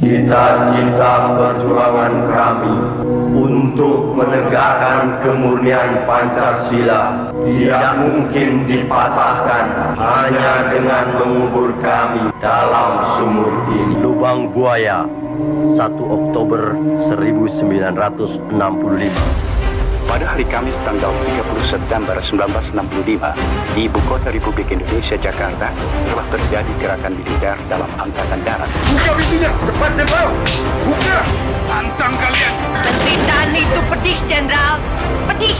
Cita-cita perjuangan kami untuk menegakkan kemurnian Pancasila tidak mungkin dipatahkan hanya dengan mengubur kami dalam sumur ini. Lubang Buaya, 1 Oktober 1965. Pada hari Kamis tanggal 30 September 1965, di Ibu Kota Republik Indonesia, Jakarta, telah terjadi gerakan militer dalam Angkatan Darat. Buka pintunya, cepat Jenderal! Buka! Ancam kalian! Penderitaan itu pedih, Jenderal. Pedih!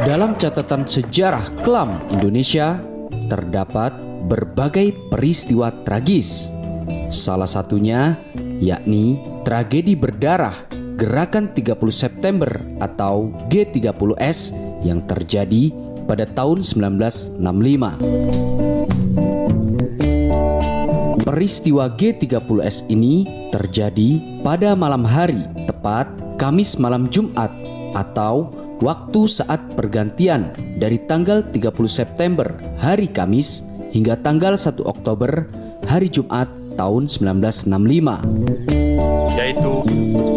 Dalam catatan sejarah kelam Indonesia terdapat berbagai peristiwa tragis. Salah satunya yakni tragedi berdarah Gerakan 30 September atau G30S yang terjadi pada tahun 1965. Peristiwa G30S ini terjadi pada malam hari, tepat Kamis malam Jumat atau waktu saat pergantian dari tanggal 30 September hari Kamis hingga tanggal 1 Oktober hari Jumat tahun 1965, Yaitu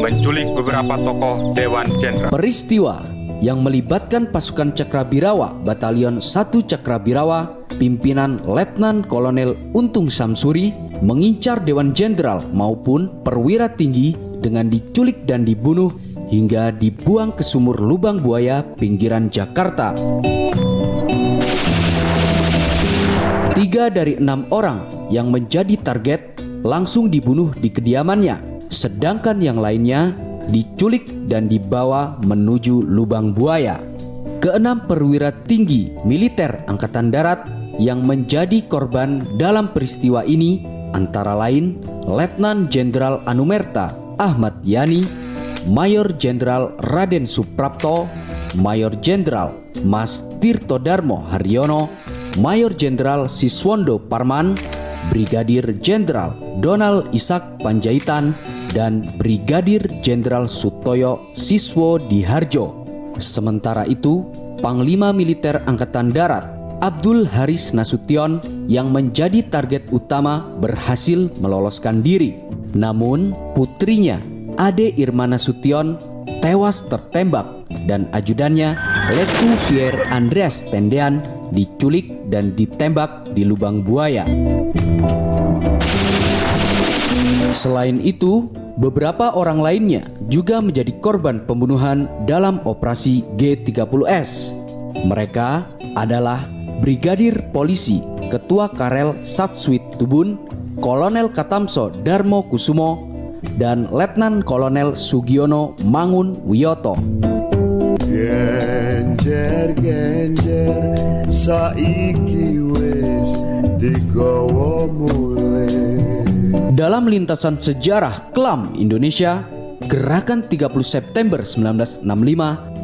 menculik beberapa tokoh Dewan Jenderal. peristiwa yang melibatkan pasukan Cakrabirawa Batalion 1 Cakrabirawa pimpinan Letnan Kolonel Untung Samsuri mengincar Dewan Jenderal maupun perwira tinggi dengan diculik dan dibunuh hingga dibuang ke sumur Lubang Buaya pinggiran Jakarta. 3 dari 6 orang yang menjadi target langsung dibunuh di kediamannya, sedangkan yang lainnya diculik dan dibawa menuju Lubang Buaya. Keenam perwira tinggi militer Angkatan Darat yang menjadi korban dalam peristiwa ini antara lain Letnan Jenderal Anumerta Ahmad Yani, Mayor Jenderal Raden Suprapto, Mayor Jenderal Mas Tirto Darmo Haryono, Mayor Jenderal Siswondo Parman, Brigadir Jenderal Donald Ishak Panjaitan, dan Brigadir Jenderal Sutoyo Siswo Diharjo. Sementara itu, Panglima Militer Angkatan Darat Abdul Haris Nasution yang menjadi target utama berhasil meloloskan diri. Namun putrinya Ade Irma Nasution tewas tertembak dan ajudannya Letu Pierre Andreas Tendean diculik dan ditembak di Lubang Buaya. Selain itu, beberapa orang lainnya juga menjadi korban pembunuhan dalam operasi G30S. Mereka adalah Brigadir Polisi Ketua Karel Satswit Tubun, Kolonel Katamso Darmo Kusumo, dan Letnan Kolonel Sugiono Mangun Wiyoto. Genjer genjer saiki wis digawa mulih. Dalam lintasan sejarah kelam Indonesia, Gerakan 30 September 1965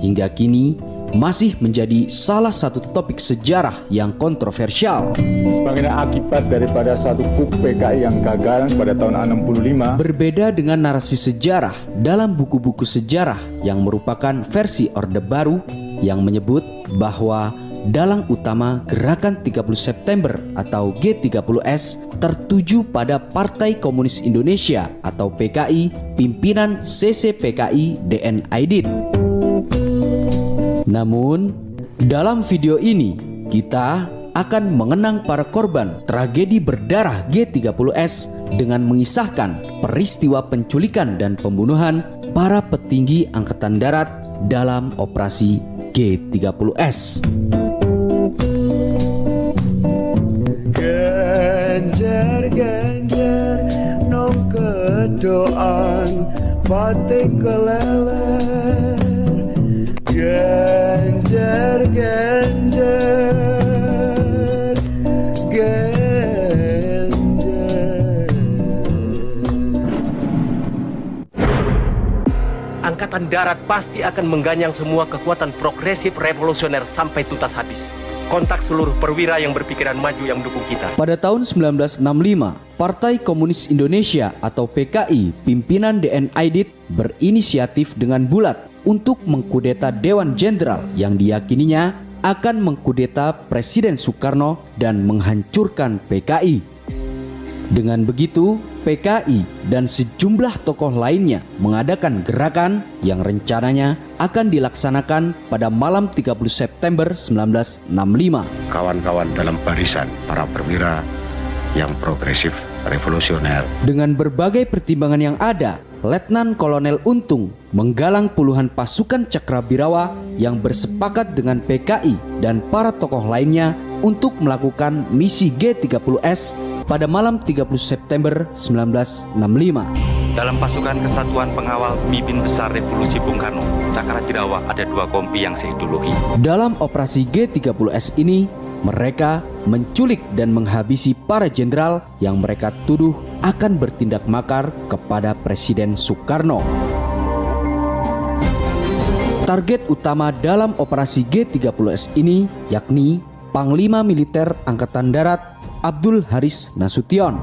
hingga kini masih menjadi salah satu topik sejarah yang kontroversial. Sebagai akibat daripada satu coup PKI yang gagal pada tahun 65. Berbeda dengan narasi sejarah dalam buku-buku sejarah yang merupakan versi Orde Baru yang menyebut bahwa dalang utama Gerakan 30 September atau G30S tertuju pada Partai Komunis Indonesia atau PKI pimpinan CCPKI DN Aidit. Namun, dalam video ini kita akan mengenang para korban tragedi berdarah G30S dengan mengisahkan peristiwa penculikan dan pembunuhan para petinggi Angkatan Darat dalam operasi G30S. Genjer genjer nong kedoan batik keleler. Genjer genjer genjer Angkatan Darat pasti akan mengganyang semua kekuatan progresif revolusioner sampai tuntas habis. Kontak seluruh perwira yang berpikiran maju yang mendukung kita. Pada tahun 1965, Partai Komunis Indonesia atau PKI pimpinan DN Aidit berinisiatif dengan bulat untuk mengkudeta Dewan Jenderal yang diyakininya akan mengkudeta Presiden Soekarno dan menghancurkan PKI. Dengan begitu, PKI dan sejumlah tokoh lainnya mengadakan gerakan yang rencananya akan dilaksanakan pada malam 30 September 1965. Kawan-kawan dalam barisan para perwira yang progresif revolusioner. Dengan berbagai pertimbangan yang ada, Letnan Kolonel Untung menggalang puluhan pasukan Cakrabirawa yang bersepakat dengan PKI dan para tokoh lainnya untuk melakukan misi G30S pada malam 30 September 1965. Dalam pasukan kesatuan pengawal pemimpin besar revolusi Bung Karno, Cakrabirawa ada 2 kompi yang seideologi. Dalam operasi G30S ini, mereka menculik dan menghabisi para jenderal yang mereka tuduh akan bertindak makar kepada Presiden Soekarno. Target utama dalam operasi G30S ini yakni Panglima Militer Angkatan Darat Abdul Haris Nasution.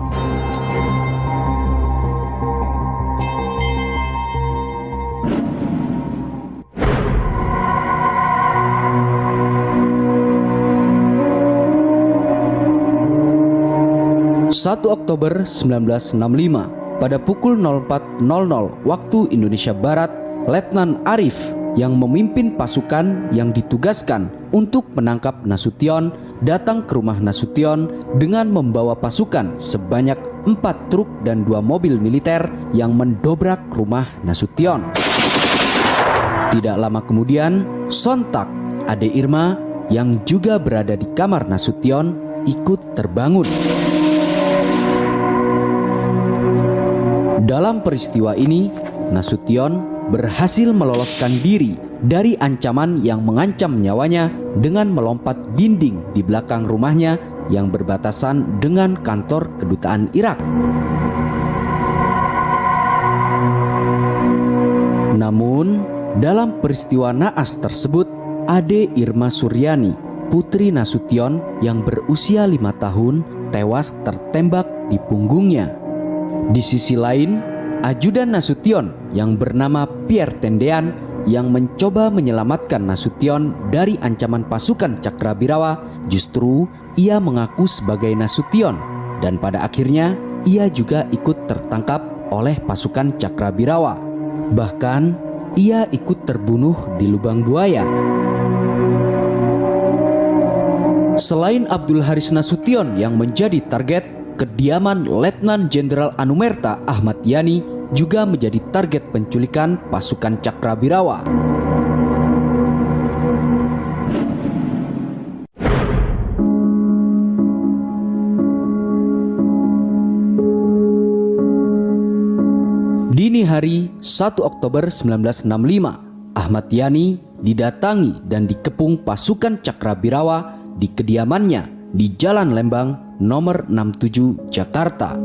Oktober 1965 pada pukul 04.00 waktu Indonesia Barat, Letnan Arif yang memimpin pasukan yang ditugaskan untuk menangkap Nasution datang ke rumah Nasution dengan membawa pasukan sebanyak 4 truk dan 2 mobil militer yang mendobrak rumah Nasution. Tidak lama kemudian, sontak Ade Irma yang juga berada di kamar Nasution ikut terbangun. Dalam peristiwa ini, Nasution berhasil meloloskan diri dari ancaman yang mengancam nyawanya dengan melompat dinding di belakang rumahnya yang berbatasan dengan kantor kedutaan Irak. Namun, dalam peristiwa naas tersebut, Ade Irma Suryani, putri Nasution yang berusia 5 tahun, tewas tertembak di punggungnya. Di sisi lain, ajudan Nasution yang bernama Pierre Tendean yang mencoba menyelamatkan Nasution dari ancaman pasukan Cakrabirawa, justru ia mengaku sebagai Nasution dan pada akhirnya ia juga ikut tertangkap oleh pasukan Cakrabirawa. Bahkan ia ikut terbunuh di lubang buaya. Selain Abdul Haris Nasution yang menjadi target, kediaman Letnan Jenderal Anumerta Ahmad Yani juga menjadi target penculikan pasukan Cakrabirawa. Dini hari 1 Oktober 1965, Ahmad Yani didatangi dan dikepung pasukan Cakrabirawa di kediamannya di Jalan Lembang nomor 67 Jakarta.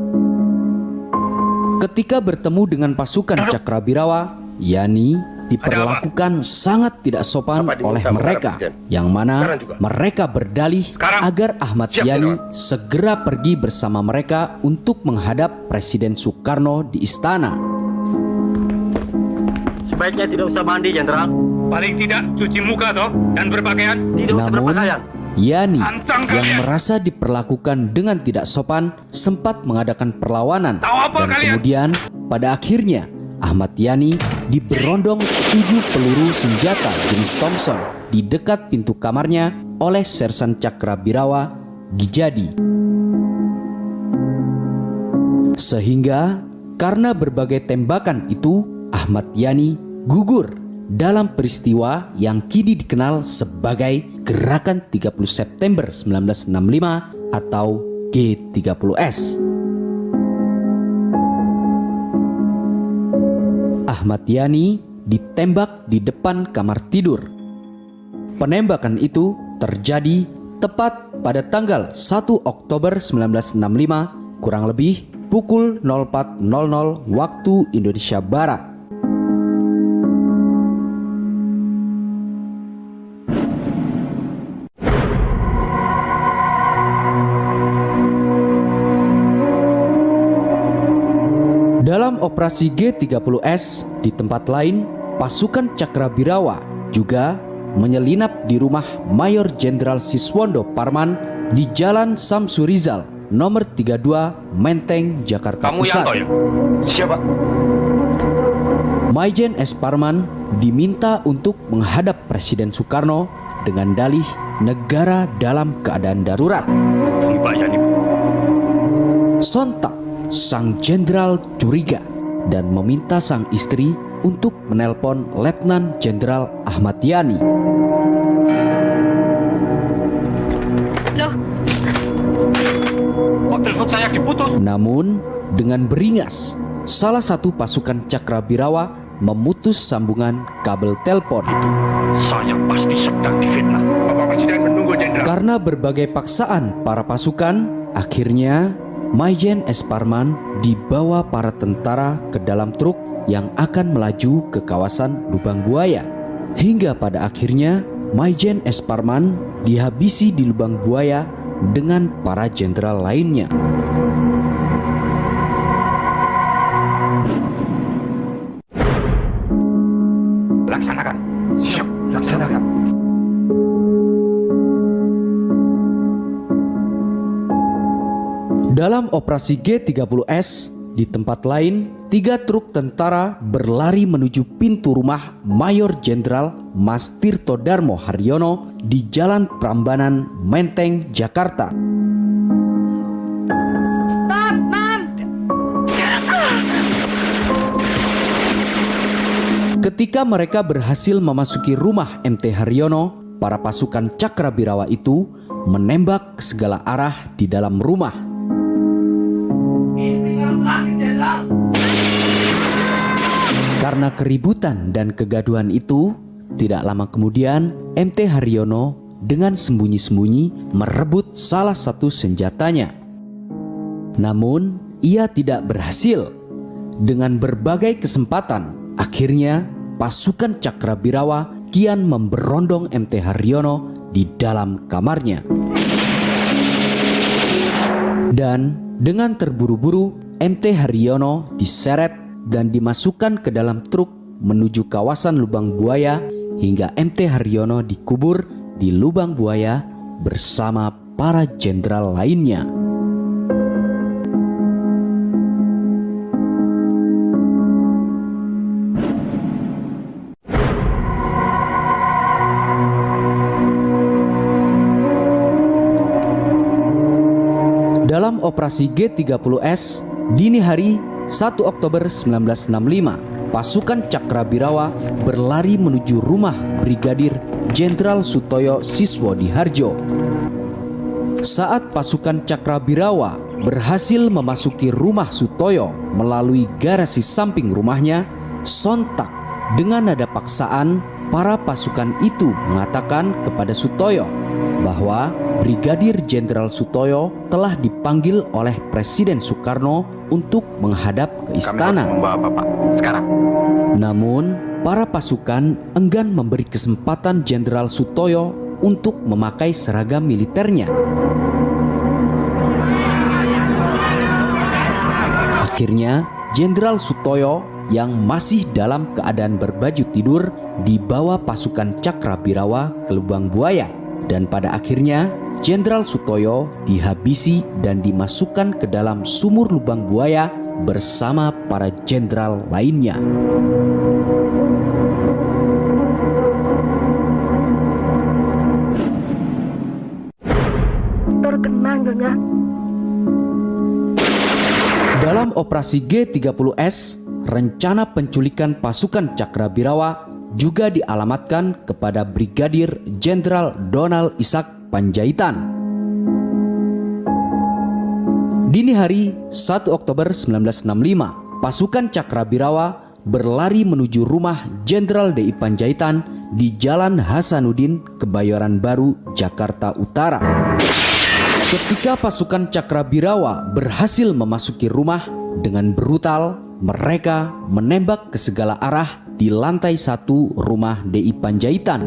Ketika bertemu dengan pasukan Cakrabirawa, Yani diperlakukan sangat tidak sopan oleh mereka, yang mana mereka berdalih agar Ahmad Yani segera pergi bersama mereka untuk menghadap Presiden Soekarno di istana. Sebaiknya tidak usah mandi, Jenderal. Paling tidak cuci muka toh dan berpakaian. Tidak usah Namun, berpakaian. Yani Ancang yang kalian. merasa diperlakukan dengan tidak sopan sempat mengadakan perlawanan. Tahu apa Dan kalian? kemudian pada akhirnya Ahmad Yani diberondong 7 peluru senjata jenis Thompson di dekat pintu kamarnya oleh Sersan Cakrabirawa Gijadi. Sehingga karena berbagai tembakan itu, Ahmad Yani gugur dalam peristiwa yang kini dikenal sebagai Gerakan 30 September 1965 atau G30S. Ahmad Yani ditembak di depan kamar tidur. Penembakan itu terjadi tepat pada tanggal 1 Oktober 1965, kurang lebih pukul 04.00 waktu Indonesia Barat. Dalam operasi G30S di tempat lain, pasukan Cakrabirawa juga menyelinap di rumah Mayor Jenderal Siswondo Parman di Jalan Samsurizal nomor 32 Menteng, Jakarta Kamu Pusat. Yanto ya? Siapa? Maijen S. Parman diminta untuk menghadap Presiden Soekarno dengan dalih negara dalam keadaan darurat. Sontak sang jenderal curiga dan meminta sang istri untuk menelpon Letnan Jenderal Ahmad Yani. Loh, Kok telepon saya diputus? Namun dengan beringas, salah satu pasukan Cakrabirawa memutus sambungan kabel telepon. Saya pasti sedang difitnah. Bapak Presiden menunggu Jenderal. Karena berbagai paksaan para pasukan, akhirnya Maijen S. Parman dibawa para tentara ke dalam truk yang akan melaju ke kawasan Lubang Buaya. Hingga pada akhirnya Maijen S. Parman dihabisi di Lubang Buaya dengan para jenderal lainnya. Laksanakan. Siap, laksanakan. Dalam operasi G30S di tempat lain, 3 truk tentara berlari menuju pintu rumah Mayor Jenderal Mas Tirto Darmo Haryono di Jalan Prambanan, Menteng, Jakarta. Stop, Mam! Ketika mereka berhasil memasuki rumah MT Haryono, para pasukan Cakrabirawa itu menembak ke segala arah di dalam rumah. Karena keributan dan kegaduhan itu, tidak lama kemudian MT Haryono dengan sembunyi-sembunyi merebut salah satu senjatanya. Namun, ia tidak berhasil. Dengan berbagai kesempatan, akhirnya pasukan Cakrabirawa kian memberondong MT Haryono di dalam kamarnya. Dan dengan terburu-buru, MT Haryono diseret dan dimasukkan ke dalam truk menuju kawasan Lubang Buaya hingga MT Haryono dikubur di Lubang Buaya bersama para jenderal lainnya. Dalam operasi G30S, dini hari 1 Oktober 1965, pasukan Cakrabirawa berlari menuju rumah Brigadir Jenderal Sutoyo Siswodiharjo. Saat pasukan Cakrabirawa berhasil memasuki rumah Sutoyo melalui garasi samping rumahnya, sontak dengan nada paksaan para pasukan itu mengatakan kepada Sutoyo bahwa Brigadir Jenderal Sutoyo telah dipanggil oleh Presiden Soekarno untuk menghadap ke istana. Kami harus membawa Bapak sekarang. Namun, para pasukan enggan memberi kesempatan Jenderal Sutoyo untuk memakai seragam militernya. Akhirnya, Jenderal Sutoyo yang masih dalam keadaan berbaju tidur dibawa pasukan Cakrabirawa ke Lubang Buaya. Dan pada akhirnya Jenderal Sutoyo dihabisi dan dimasukkan ke dalam sumur Lubang Buaya bersama para jenderal lainnya. Terkenang Nyonya. Dalam operasi G30S, rencana penculikan pasukan Cakrabirawa juga dialamatkan kepada Brigadir Jenderal Donald Ishak Panjaitan. Dini hari 1 Oktober 1965, pasukan Cakrabirawa berlari menuju rumah Jenderal DI Panjaitan di Jalan Hasanuddin, Kebayoran Baru, Jakarta Utara. Ketika pasukan Cakrabirawa berhasil memasuki rumah, dengan brutal mereka menembak ke segala arah di lantai 1 rumah DI Panjaitan.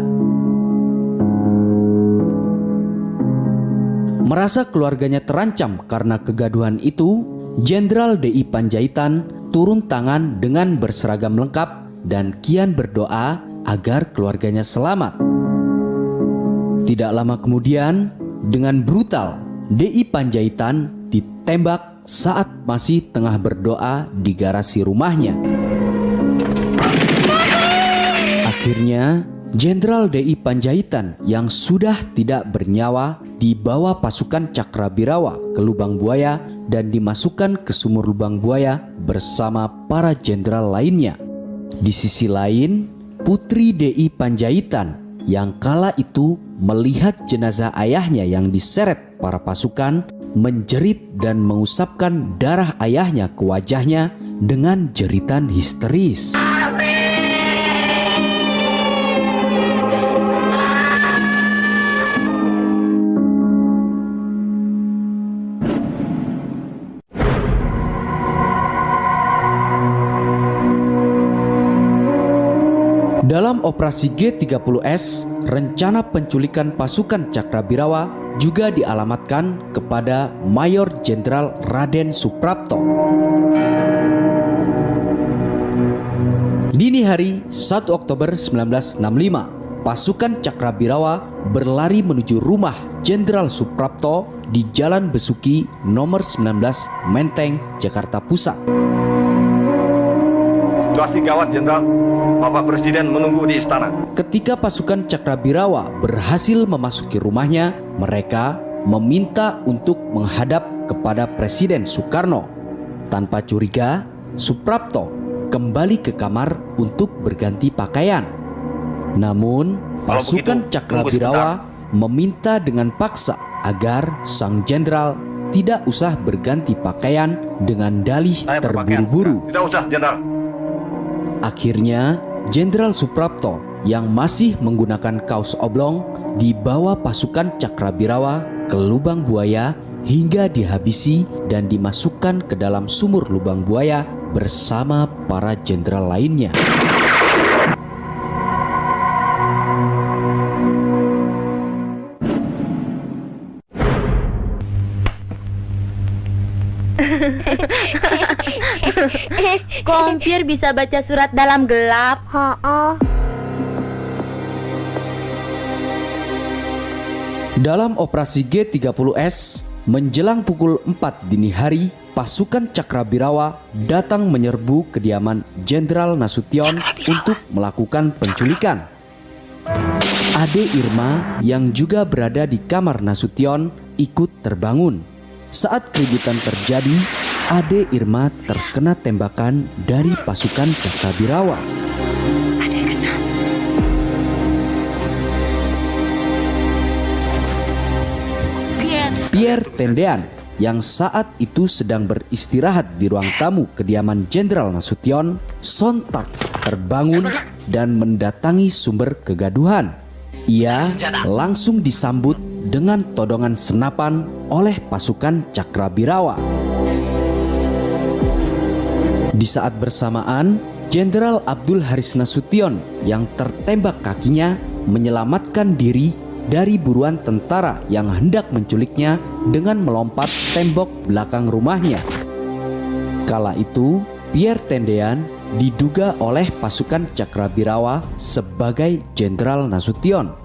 Merasa keluarganya terancam karena kegaduhan itu, Jenderal DI Panjaitan turun tangan dengan berseragam lengkap dan kian berdoa agar keluarganya selamat. Tidak lama kemudian, dengan brutal, DI Panjaitan ditembak saat masih tengah berdoa di garasi rumahnya. Akhirnya, Jenderal DI Panjaitan yang sudah tidak bernyawa dibawa pasukan Cakrabirawa ke lubang buaya dan dimasukkan ke sumur lubang buaya bersama para jenderal lainnya. Di sisi lain, putri DI Panjaitan yang kala itu melihat jenazah ayahnya yang diseret para pasukan menjerit dan mengusapkan darah ayahnya ke wajahnya dengan jeritan histeris. Dalam operasi G30S, rencana penculikan pasukan Cakrabirawa juga dialamatkan kepada Mayor Jenderal Raden Suprapto. Dini hari 1 Oktober 1965, pasukan Cakrabirawa berlari menuju rumah Jenderal Suprapto di Jalan Besuki nomor 19 Menteng, Jakarta Pusat. Situasi gawat, Jenderal. Bapak Presiden menunggu di istana. Ketika pasukan Cakrabirawa berhasil memasuki rumahnya, mereka meminta untuk menghadap kepada Presiden Soekarno. Tanpa curiga, Suprapto kembali ke kamar untuk berganti pakaian. Namun, pasukan Cakrabirawa meminta dengan paksa agar sang jenderal tidak usah berganti pakaian dengan dalih terburu-buru. Tidak usah, Jenderal. Akhirnya, Jenderal Suprapto yang masih menggunakan kaos oblong dibawa pasukan Cakrabirawa ke lubang buaya hingga dihabisi dan dimasukkan ke dalam sumur lubang buaya bersama para jenderal lainnya. Kompir bisa baca surat dalam gelap. Dalam operasi G30S, menjelang pukul 4 dini hari, pasukan Cakrabirawa datang menyerbu kediaman Jenderal Nasution untuk melakukan penculikan. Ade Irma yang juga berada di kamar Nasution ikut terbangun. Saat keributan terjadi, Ade Irma terkena tembakan dari pasukan Cakrabirawa. Pierre Tendean yang saat itu sedang beristirahat di ruang tamu kediaman Jenderal Nasution sontak terbangun dan mendatangi sumber kegaduhan. Ia langsung disambut dengan todongan senapan oleh pasukan Cakrabirawa. Di saat bersamaan, Jenderal Abdul Haris Nasution yang tertembak kakinya menyelamatkan diri dari buruan tentara yang hendak menculiknya dengan melompat tembok belakang rumahnya. Kala itu, Pierre Tendean diduga oleh pasukan Cakrabirawa sebagai Jenderal Nasution.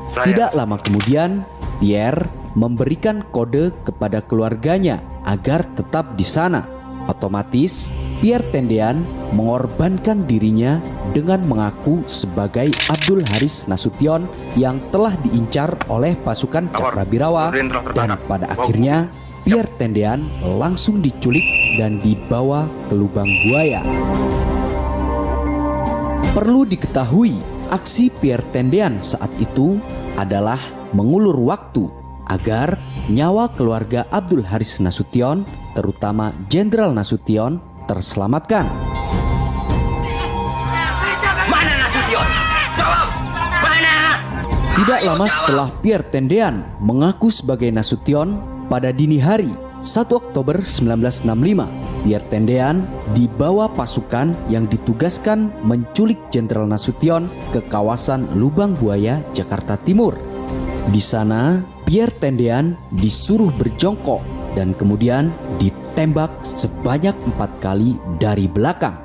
Tidak lama kemudian, Pierre memberikan kode kepada keluarganya agar tetap di sana. Otomatis, Pierre Tendean mengorbankan dirinya dengan mengaku sebagai Abdul Haris Nasution yang telah diincar oleh pasukan Cakrabirawa, dan pada akhirnya Pierre Tendean langsung diculik dan dibawa ke lubang buaya. Perlu diketahui, aksi Pierre Tendean saat itu adalah mengulur waktu agar nyawa keluarga Abdul Haris Nasution, terutama Jenderal Nasution, terselamatkan. Mana Nasution? Jawab! Mana? Tidak lama setelah Pierre Tendean mengaku sebagai Nasution, pada dini hari 1 Oktober 1965, Pierre Tendean dibawa pasukan yang ditugaskan menculik Jenderal Nasution ke kawasan Lubang Buaya, Jakarta Timur. Di sana, Pierre Tendean disuruh berjongkok dan kemudian ditembak sebanyak 4 kali dari belakang.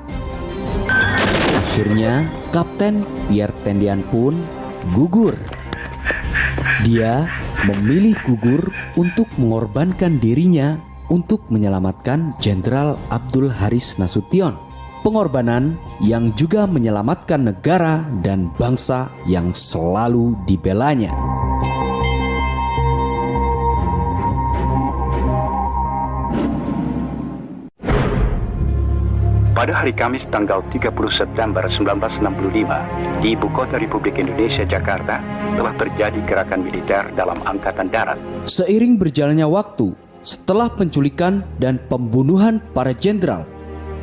Akhirnya Kapten Pierre Tendian pun gugur. Dia memilih gugur untuk mengorbankan dirinya untuk menyelamatkan Jenderal Abdul Haris Nasution. Pengorbanan yang juga menyelamatkan negara dan bangsa yang selalu dibelanya. Pada hari Kamis tanggal 30 September 1965, di Ibu Kota Republik Indonesia, Jakarta, telah terjadi gerakan militer dalam Angkatan Darat. Seiring berjalannya waktu, setelah penculikan dan pembunuhan para jenderal,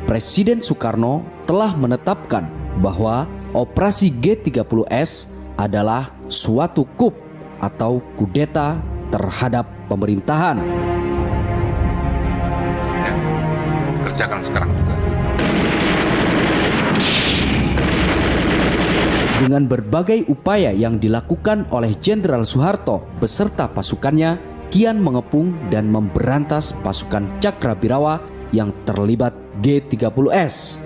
Presiden Soekarno telah menetapkan bahwa operasi G30S adalah suatu coup atau kudeta terhadap pemerintahan. Ya, kerjakan sekarang juga. Dengan berbagai upaya yang dilakukan oleh Jenderal Soeharto beserta pasukannya kian mengepung dan memberantas pasukan Cakrabirawa yang terlibat G30S.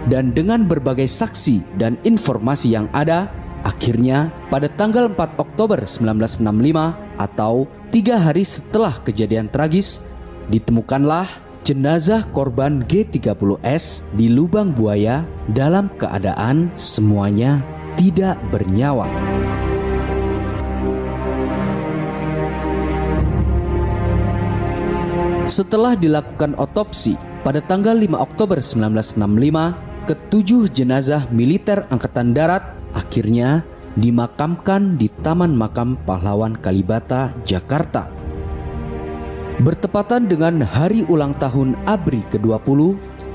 Dan dengan berbagai saksi dan informasi yang ada, akhirnya pada tanggal 4 Oktober 1965 atau 3 hari setelah kejadian tragis, ditemukanlah jenazah korban G30S di lubang buaya dalam keadaan semuanya tidak bernyawa. Setelah dilakukan otopsi pada tanggal 5 Oktober 1965, ketujuh jenazah militer Angkatan Darat akhirnya dimakamkan di Taman Makam Pahlawan Kalibata, Jakarta. Bertepatan dengan hari ulang tahun ABRI ke-20,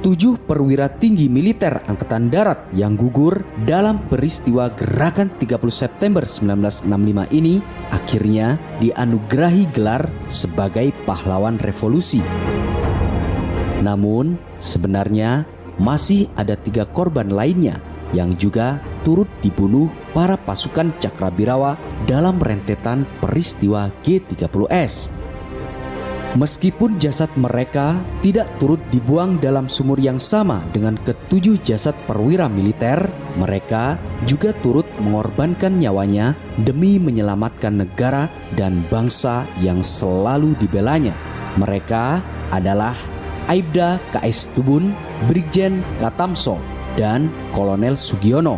7 perwira tinggi militer Angkatan Darat yang gugur dalam peristiwa Gerakan 30 September 1965 ini akhirnya dianugerahi gelar sebagai pahlawan revolusi. Namun, sebenarnya masih ada 3 korban lainnya yang juga turut dibunuh para pasukan Cakrabirawa dalam rentetan peristiwa G30S. Meskipun jasad mereka tidak turut dibuang dalam sumur yang sama dengan ketujuh jasad perwira militer, mereka juga turut mengorbankan nyawanya demi menyelamatkan negara dan bangsa yang selalu dibelanya. Mereka adalah Aibda KS Tubun, Brigjen Katamso, dan Kolonel Sugiono.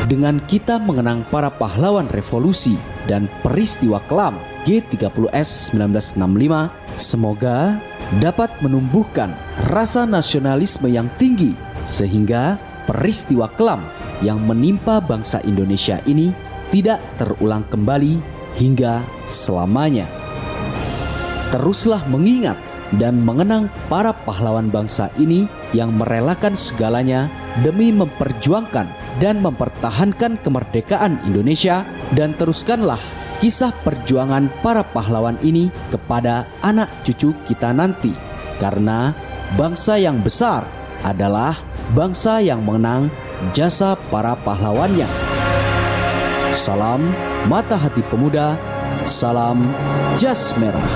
Dengan kita mengenang para pahlawan revolusi dan peristiwa kelam G30S 1965, semoga dapat menumbuhkan rasa nasionalisme yang tinggi sehingga peristiwa kelam yang menimpa bangsa Indonesia ini tidak terulang kembali hingga selamanya. Teruslah mengingat dan mengenang para pahlawan bangsa ini yang merelakan segalanya demi memperjuangkan dan mempertahankan kemerdekaan Indonesia, dan teruskanlah kisah perjuangan para pahlawan ini kepada anak cucu kita nanti, karena bangsa yang besar adalah bangsa yang mengenang jasa para pahlawannya. Salam Mata Hati Pemuda, salam Jas Merah.